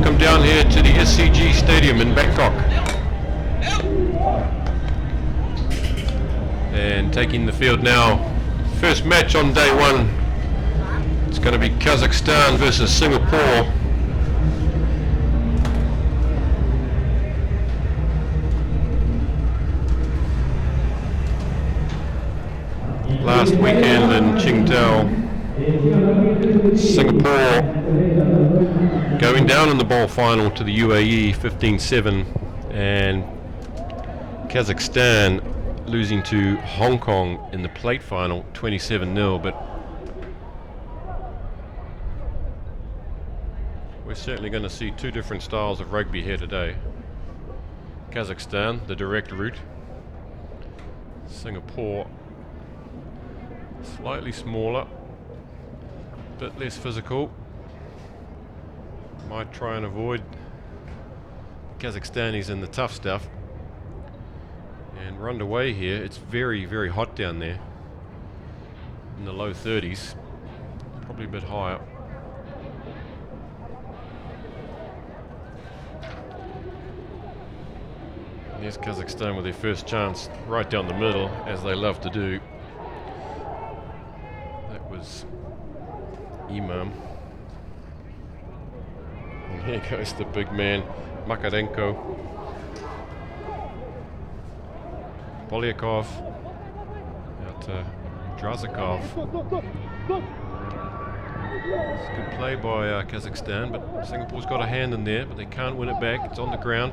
welcome down here to the SCG Stadium in Bangkok. And taking the field now, first match on day one. It's going to be Kazakhstan versus Singapore. Last weekend in Qingdao, Singapore going down in the bowl final to the UAE 15-7, and Kazakhstan losing to Hong Kong in the plate final 27-0. But we're certainly going to see two different styles of rugby here today. Kazakhstan, the direct route. Singapore, slightly smaller, bit less physical. Might try and avoid Kazakhstanis in the tough stuff. And we're underway here. It's very, very hot down there in the low 30s, probably a bit higher. Here's Kazakhstan with their first chance right down the middle, as they love to do. That was Imam. And here goes the big man, Makarenko. Polyakov out to Drazakov. It's a good play by Kazakhstan, but Singapore's got a hand in there, but they can't win it back. It's on the ground.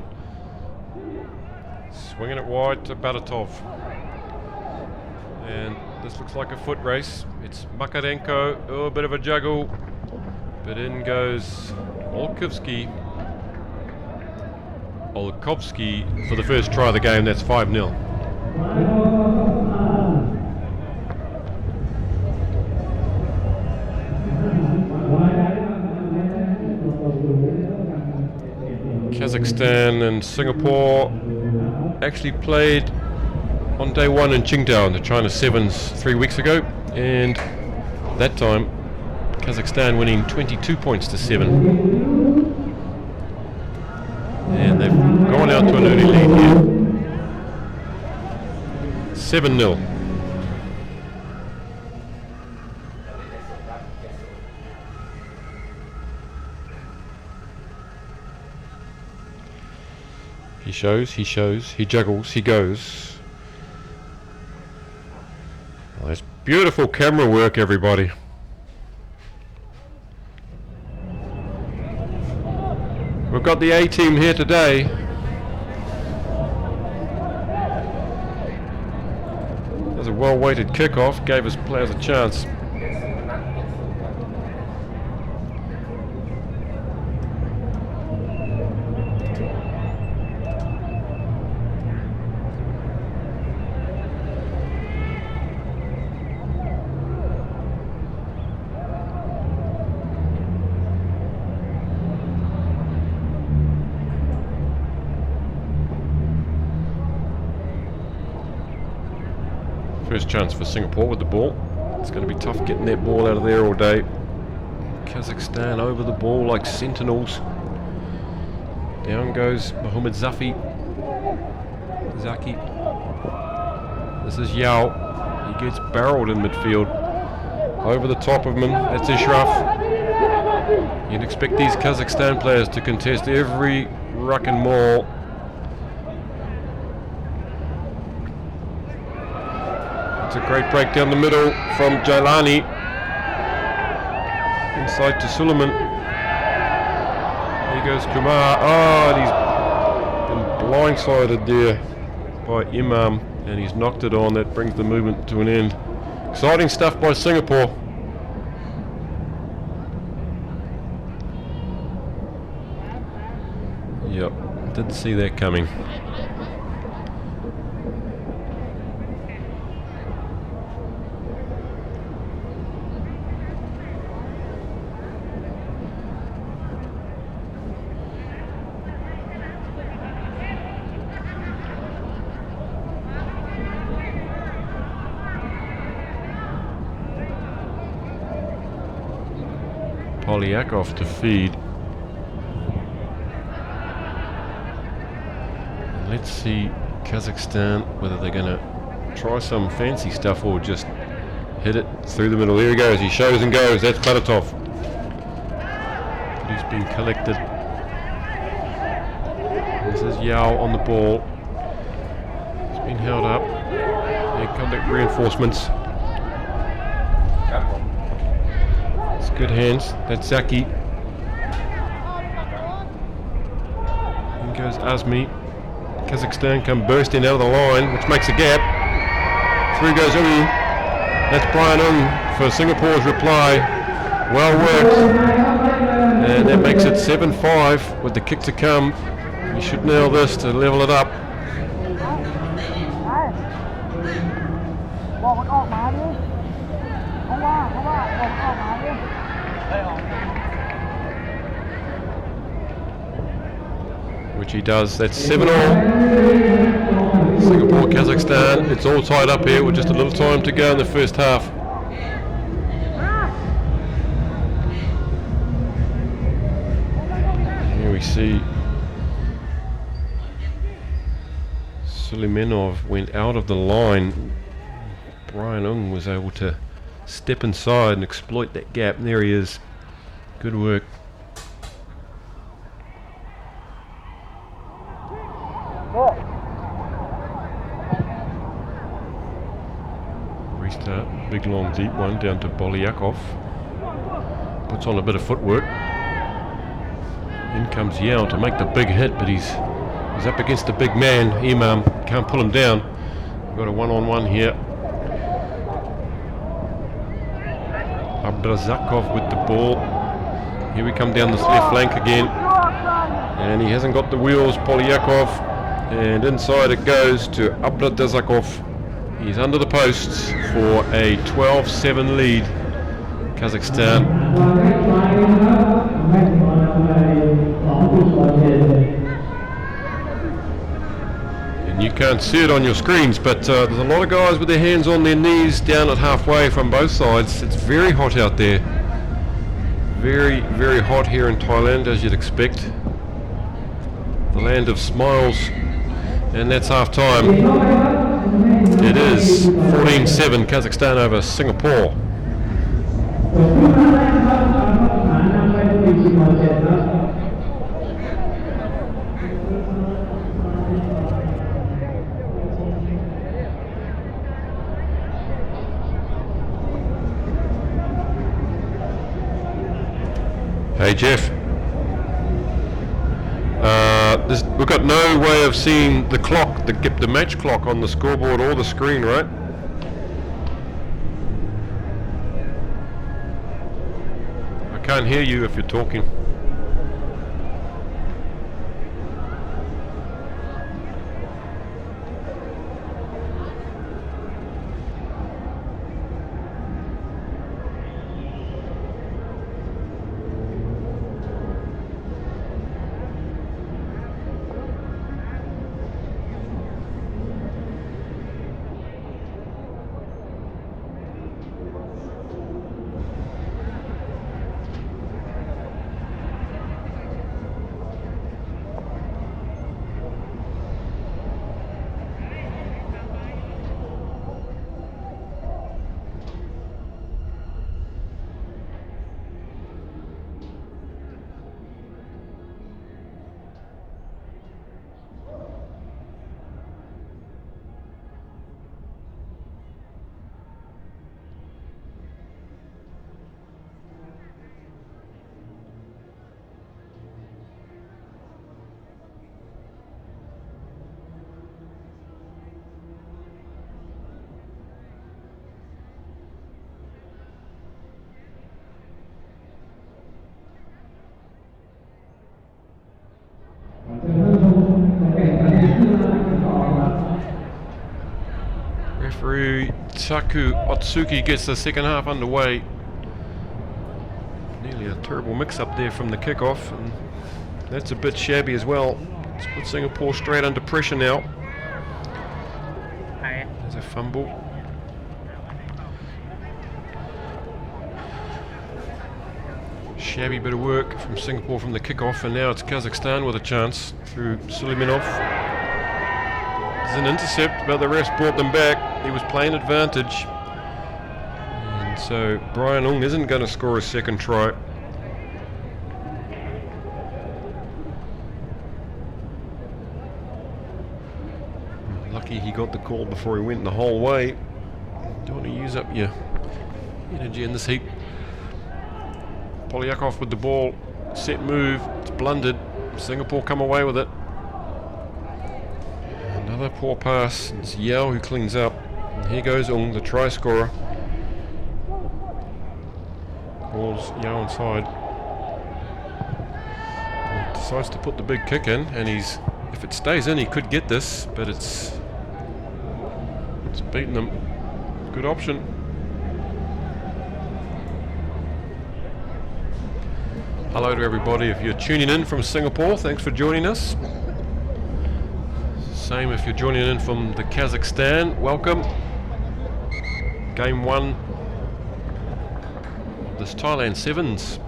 Swinging it wide to Badatov. And this looks like a foot race. It's Makarenko. Oh, a bit of a juggle. But in goes Olkovsky for the first try of the game. That's 5-0. Kazakhstan and Singapore actually played on day one in Qingdao in the China Sevens 3 weeks ago, and that time Kazakhstan winning 22 points to 7. And they've gone out to an early lead here. 7-0. He shows, he juggles, he goes. Oh, that's beautiful camera work, everybody. We've got the A team here today. There's a well-weighted kickoff, gave his players a chance. First chance for Singapore with the ball. It's going to be tough getting that ball out of there all day. Kazakhstan over the ball like sentinels. Down goes Mohamed Zaki. This is Yao. He gets barreled in midfield. Over the top of him, that's Ishraf. You'd expect these Kazakhstan players to contest every ruck and maul. It's a great break down the middle from Jailani. Inside to Suleiman. Here goes Kumar. Oh, and he's been blindsided there by Imam, and he's knocked it on. That brings the movement to an end. Exciting stuff by Singapore. Yep, didn't see that coming. Polyakov to feed. Let's see Kazakhstan, whether they're going to try some fancy stuff or just hit it through the middle. There he goes, he shows and goes. That's Baratov. But he's been collected. This is Yao on the ball. He's been held up. Here come the reinforcements. It's good hands. That's Zaki. In goes Azmi. Kazakhstan come bursting out of the line, which makes a gap. Through goes That's Brian for Singapore's reply. Well worked. And that makes it 7-5 with the kick to come. You should nail this to level it up. Which he does. That's 7-all. Singapore, Kazakhstan. It's all tied up here with just a little time to go in the first half. Here we see Suleimanov went out of the line. Brian Ung was able to step inside and exploit that gap. And there he is. Good work. Restart, big long deep one down to Bolyakov. Puts on a bit of footwork. In comes Yao to make the big hit, but he's up against a big man. Imam can't pull him down. We've got a one-on-one here. Abrazakov with the ball. Here we come down this left flank again. And he hasn't got the wheels, Polyakov. And inside it goes to Abrazakov. He's under the posts for a 12-7 lead. Kazakhstan. And you can't see it on your screens, but there's a lot of guys with their hands on their knees down at halfway from both sides. It's very hot out there. Very, very hot here in Thailand, as you'd expect. The land of smiles. And that's half time. It is 14-7 Kazakhstan over Singapore. Hey Jeff. We've got no way of seeing the clock, the match clock on the scoreboard or the screen, right? I can't hear you if you're talking. Referee Taku Otsuki gets the second half underway. Nearly a terrible mix-up there from the kickoff, and that's a bit shabby as well. It's put Singapore straight under pressure now. There's a fumble. Shabby bit of work from Singapore from the kickoff, and now it's Kazakhstan with a chance through Suleimanov. is an intercept, but the refs brought them back. He was playing advantage. And so Brian Ung isn't going to score a second try. Lucky he got the call before he went the whole way. Don't want to use up your energy in this heat. Polyakov with the ball. Set move. It's blundered. Singapore come away with it. Another poor pass. It's Yao who cleans up. And here goes Ung, the try scorer. Calls Yao inside. He decides to put the big kick in, and if it stays in, he could get this, but it's beaten them. Good option. Hello to everybody. If you're tuning in from Singapore, thanks for joining us. Same if you're joining in from the Kazakhstan, welcome. Game 1 of this Thailand Sevens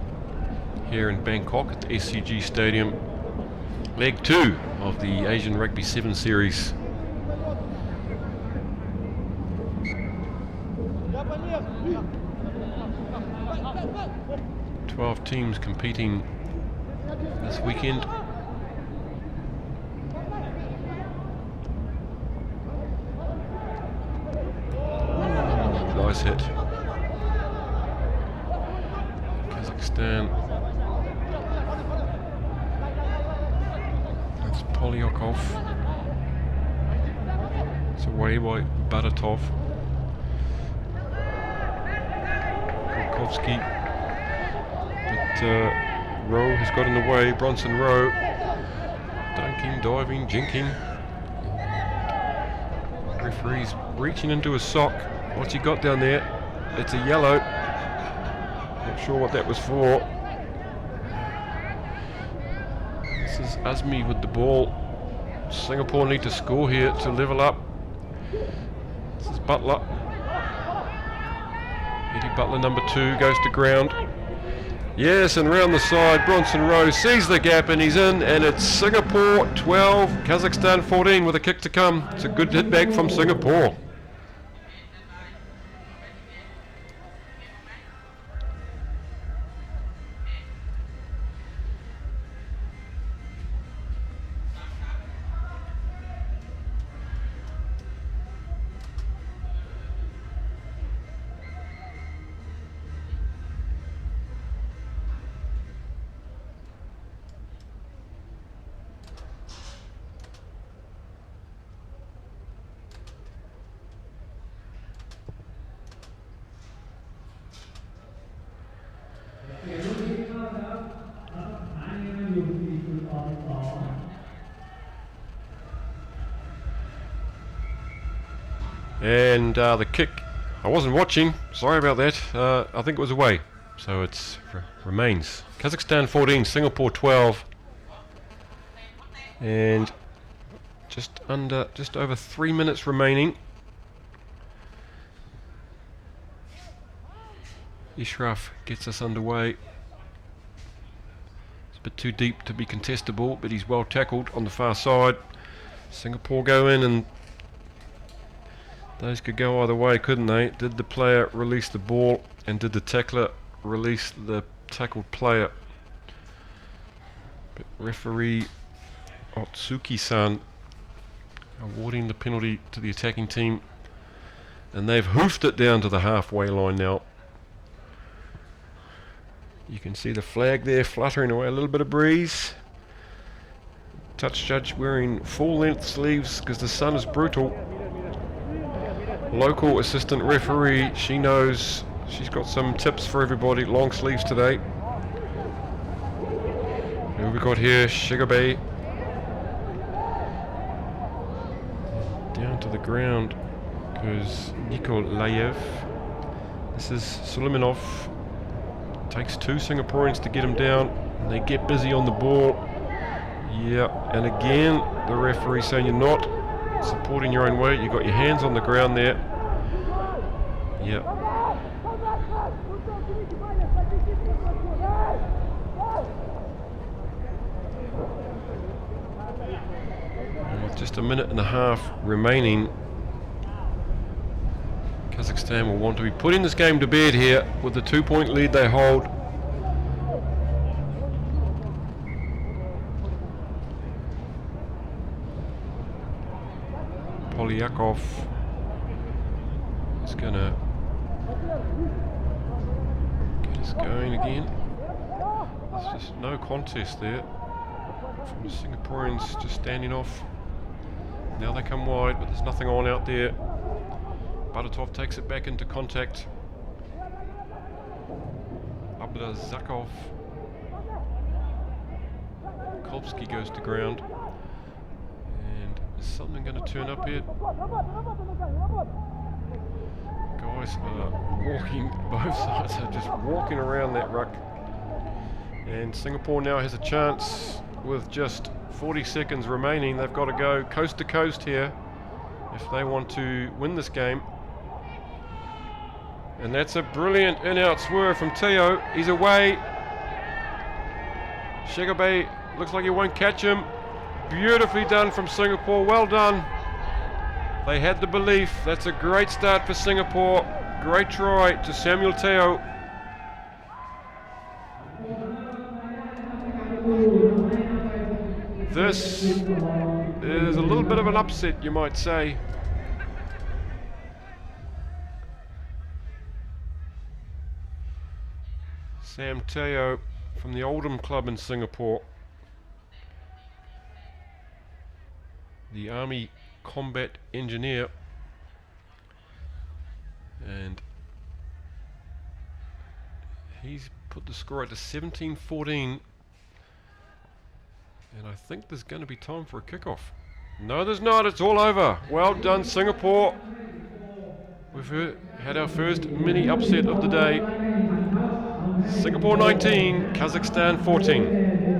here in Bangkok at the SCG Stadium. Leg 2 of the Asian Rugby 7 Series. Twelve teams competing this weekend. Nice hit. Kazakhstan. That's Polyakov. It's away by Badatov. Kurkovsky. But Rowe has got in the way. Bronson Rowe. Dunking, diving, jinking. Referee's reaching into his sock. What's he got down there? It's a yellow. Not sure what that was for. This is Azmi with the ball. Singapore need to score here to level up. This is Butler. Eddie Butler, number 2, goes to ground. Yes, and round the side, Bronson Rowe sees the gap and he's in, and it's Singapore 12, Kazakhstan 14 with a kick to come. It's a good hit back from Singapore. And the kick, I wasn't watching, sorry about that, I think it was away, so it remains. Kazakhstan 14, Singapore 12, and just over 3 minutes remaining. Ishraf gets us underway. It's a bit too deep to be contestable, but he's well tackled on the far side. Singapore go in, and those could go either way, couldn't they? Did the player release the ball, and did the tackler release the tackled player? But referee Otsuki-san awarding the penalty to the attacking team, and they've hoofed it down to the halfway line now. You can see the flag there fluttering away, a little bit of breeze. Touch judge wearing full length sleeves because the sun is brutal. Local assistant referee, she knows, she's got some tips for everybody. Long sleeves today. Who have we got here? Shigabe. Down to the ground goes Nikolaev. This is Suleimanov. Takes 2 Singaporeans to get him down. And they get busy on the ball. Yeah, and again, the referee saying you're not supporting your own weight. You've got your hands on the ground there. Yep. With just just a minute and a half remaining. Kazakhstan will want to be putting this game to bed here with the 2-point lead they hold. Polyakov is going to get us going again. There's just no contest there from the Singaporeans, just standing off. Now they come wide, but there's nothing on out there. Badatov takes it back into contact. Abdazakov. Kolbsky goes to ground. And is something going to turn up here? Guys are walking, both sides are just walking around that ruck. And Singapore now has a chance with just 40 seconds remaining. They've got to go coast to coast here if they want to win this game. And that's a brilliant in-out swerve from Teo. He's away. Shagabe looks like he won't catch him. Beautifully done from Singapore. Well done. They had the belief. That's a great start for Singapore. Great try to Samuel Teo. This is a little bit of an upset, you might say. Sam Teo from the Oldham Club in Singapore. The Army Combat Engineer. And he's put the score out to 17-14. And I think there's going to be time for a kickoff. No, there's not. It's all over. Well done, Singapore. We've had our first mini upset of the day. Singapore 19, Kazakhstan 14.